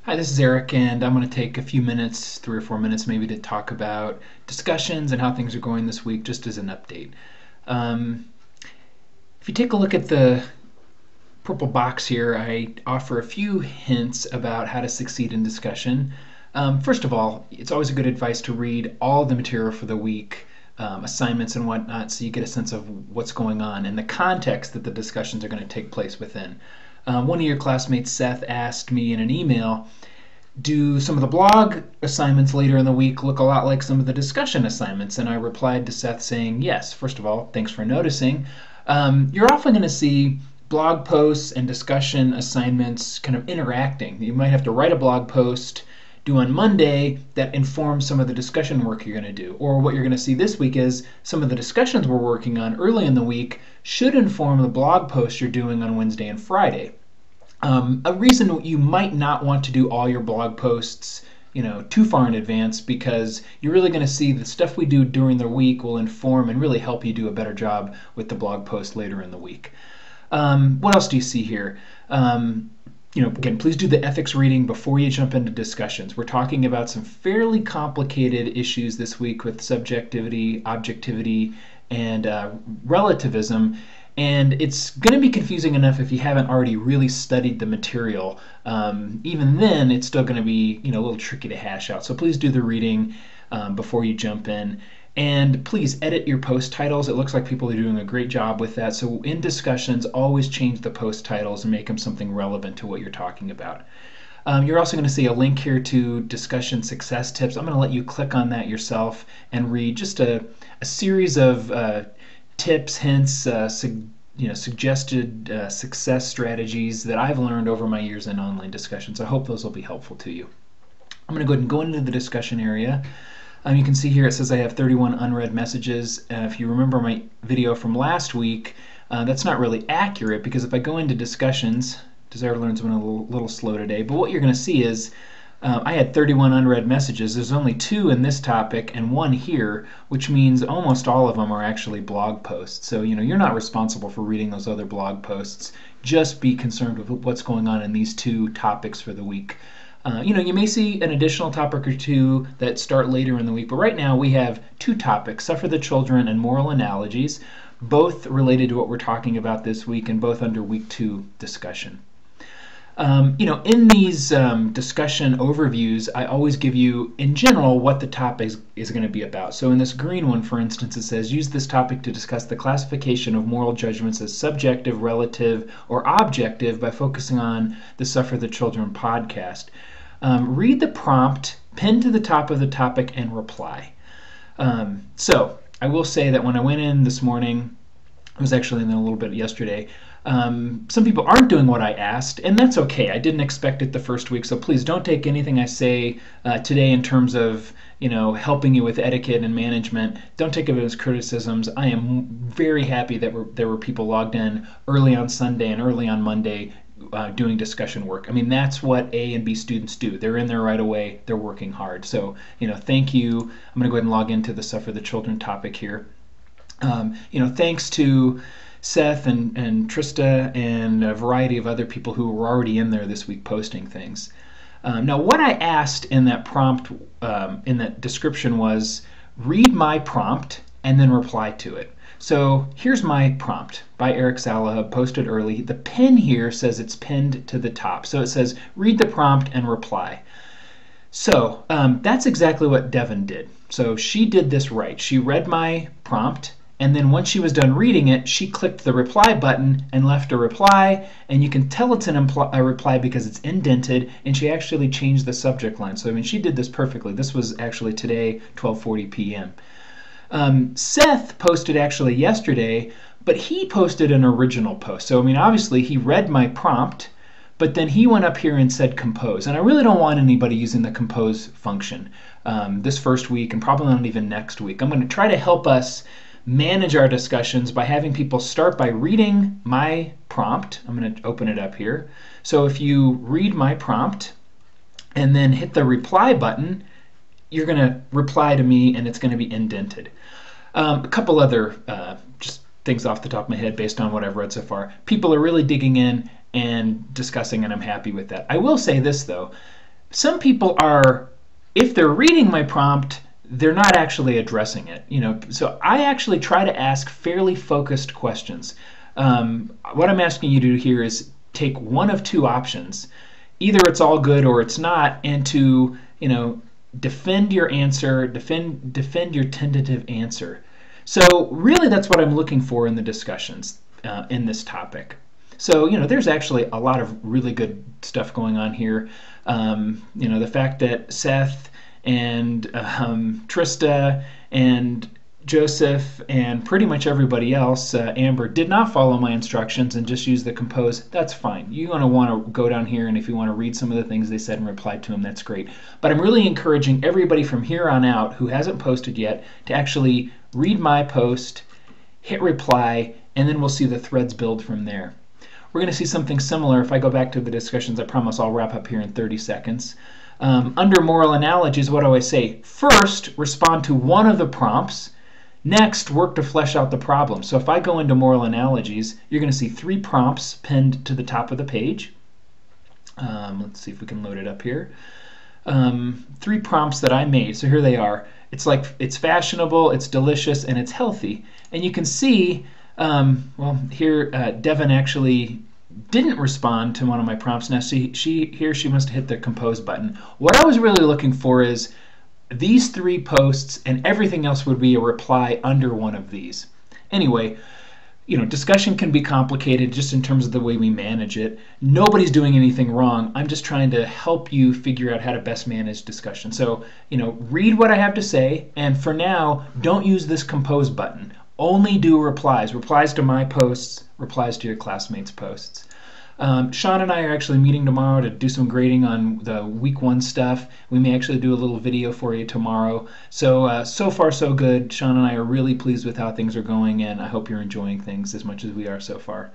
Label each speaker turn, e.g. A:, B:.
A: Hi, this is Eric, and I'm going to take a few minutes, 3 or 4 minutes maybe, to talk about discussions and how things are going this week, just as an update. Um, if you take a look at the purple box here, I offer a few hints about how to succeed in discussion. First of all, it's always a good advice to read all the material for the week, assignments and whatnot, so you get a sense of what's going on and the context that the discussions are going to take place within. One of your classmates, Seth, asked me in an email, do some of the blog assignments later in the week look a lot like some of the discussion assignments? And I replied to Seth saying, yes. First of all, thanks for noticing. You're often going to see blog posts and discussion assignments kind of interacting. You might have to write a blog post due on Monday that informs some of the discussion work you're going to do. Or what you're going to see this week is some of the discussions we're working on early in the week should inform the blog post you're doing on Wednesday and Friday. A reason you might not want to do all your blog posts, too far in advance, because you're really going to see the stuff we do during the week will inform and really help you do a better job with the blog post later in the week. What else do you see here? Again, please do the ethics reading before you jump into discussions. We're talking about some fairly complicated issues this week with subjectivity, objectivity, and relativism. And it's going to be confusing enough if you haven't already really studied the material. Even then, it's still going to be a little tricky to hash out. So please do the reading before you jump in. And please edit your post titles. It looks like people are doing a great job with that. So in discussions, always change the post titles and make them something relevant to what you're talking about. You're also going to see a link here to discussion success tips. I'm going to let you click on that yourself and read just a series of tips, hints, suggested success strategies that I've learned over my years in online discussions. I hope those will be helpful to you. I'm going to go ahead and go into the discussion area. You can see here it says I have 31 unread messages. If you remember my video from last week, that's not really accurate, because if I go into discussions, Desire to Learn's been a little slow today, but what you're going to see is I had 31 unread messages. There's only 2 in this topic and 1 here, which means almost all of them are actually blog posts. So you're not responsible for reading those other blog posts. Just be concerned with what's going on in these 2 topics for the week. You may see an additional topic or 2 that start later in the week, but right now we have 2 topics, Suffer the Children and Moral Analogies, both related to what we're talking about this week and both under week 2 discussion. In these discussion overviews, I always give you, in general, what the topic is going to be about. So in this green one, for instance, it says, use this topic to discuss the classification of moral judgments as subjective, relative, or objective by focusing on the Suffer the Children podcast. Read the prompt, pin to the top of the topic, and reply. So I will say that when I went in this morning, I was actually in there a little bit yesterday, some people aren't doing what I asked, and that's okay. I didn't expect it the first week, so please don't take anything I say today in terms of helping you with etiquette and management. Don't take it as criticisms. I am very happy that there were people logged in early on Sunday and early on Monday doing discussion work. I mean, that's what A and B students do. They're in there right away. They're working hard. So thank you. I'm going to go ahead and log into the Suffer the Children topic here. Thanks to Seth and Trista and a variety of other people who were already in there this week posting things. Now, what I asked in that prompt, in that description, was read my prompt and then reply to it. So here's my prompt by Eric Salahub, posted early. The pin here says it's pinned to the top. So it says read the prompt and reply. So that's exactly what Devin did. So she did this right. She read my prompt, and then once she was done reading it, she clicked the reply button and left a reply, and you can tell it's a reply because it's indented, and she actually changed the subject line. So she did this perfectly. This was actually today, 12:40 p.m. Seth posted actually yesterday, but he posted an original post. So obviously he read my prompt, but then he went up here and said compose. And I really don't want anybody using the compose function this first week, and probably not even next week. I'm going to try to help us manage our discussions by having people start by reading my prompt. I'm going to open it up here. So if you read my prompt and then hit the reply button, you're going to reply to me and it's going to be indented. A couple other just things off the top of my head based on what I've read so far. People are really digging in and discussing, and I'm happy with that. I will say this though, some people are, if they're reading my prompt, they're not actually addressing it. So I actually try to ask fairly focused questions. What I'm asking you to do here is take one of two options. Either it's all good or it's not, and to defend your answer, defend your tentative answer. So really that's what I'm looking for in the discussions in this topic. So there's actually a lot of really good stuff going on here. The fact that Seth and Trista and Joseph and pretty much everybody else, Amber, did not follow my instructions and just use the compose. That's fine. You're going to want to go down here, and if you want to read some of the things they said and reply to them, that's great. But I'm really encouraging everybody from here on out who hasn't posted yet to actually read my post, hit reply, and then we'll see the threads build from there. We're going to see something similar. If I go back to the discussions, I promise I'll wrap up here in 30 seconds. Under moral analogies, what do I say? First, respond to one of the prompts. Next, work to flesh out the problem. So if I go into moral analogies, you're going to see 3 prompts pinned to the top of the page. Let's see if we can load it up here. 3 prompts that I made. So here they are. It's fashionable, it's delicious, and it's healthy. And you can see, here Devin actually didn't respond to one of my prompts. Now she must have hit the compose button. What I was really looking for is these 3 posts, and everything else would be a reply under one of these. Anyway, discussion can be complicated just in terms of the way we manage it. Nobody's doing anything wrong. I'm just trying to help you figure out how to best manage discussion. So, read what I have to say, and for now, don't use this compose button. Only do replies. Replies to my posts, replies to your classmates' posts. Sean and I are actually meeting tomorrow to do some grading on the week 1 stuff. We may actually do a little video for you tomorrow. So far so good. Sean and I are really pleased with how things are going, and I hope you're enjoying things as much as we are so far.